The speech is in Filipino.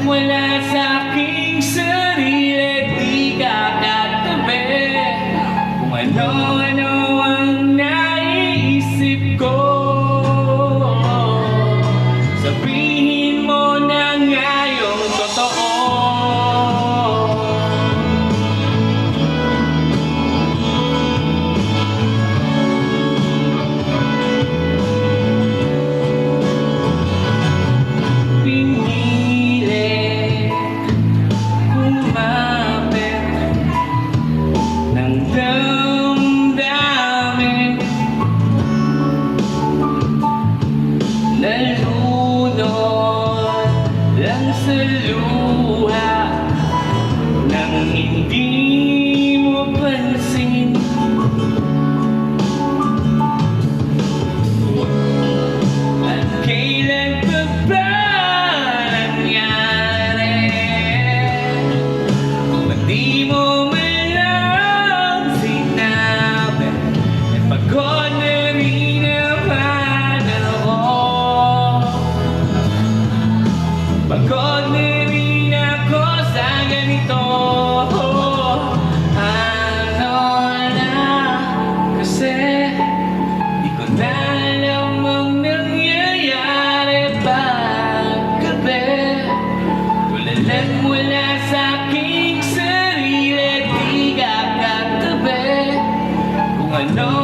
Wala sa aking sarili, di ka katabi. Kung ano-ano ang naiisip ko, sabihin mo na nga yung totoo. Nalunod lang sa luha nang hindi mo pansin. At kailan pa ba nangyari kung di mo man lang sinabi? Pagod na rin naman ako, pagod na rin ako sa ganito. Ano na kasi di ko na alam ang nangyayari paggabi. Tulalan mula sa aking sarili, di ka katabi. Kung ano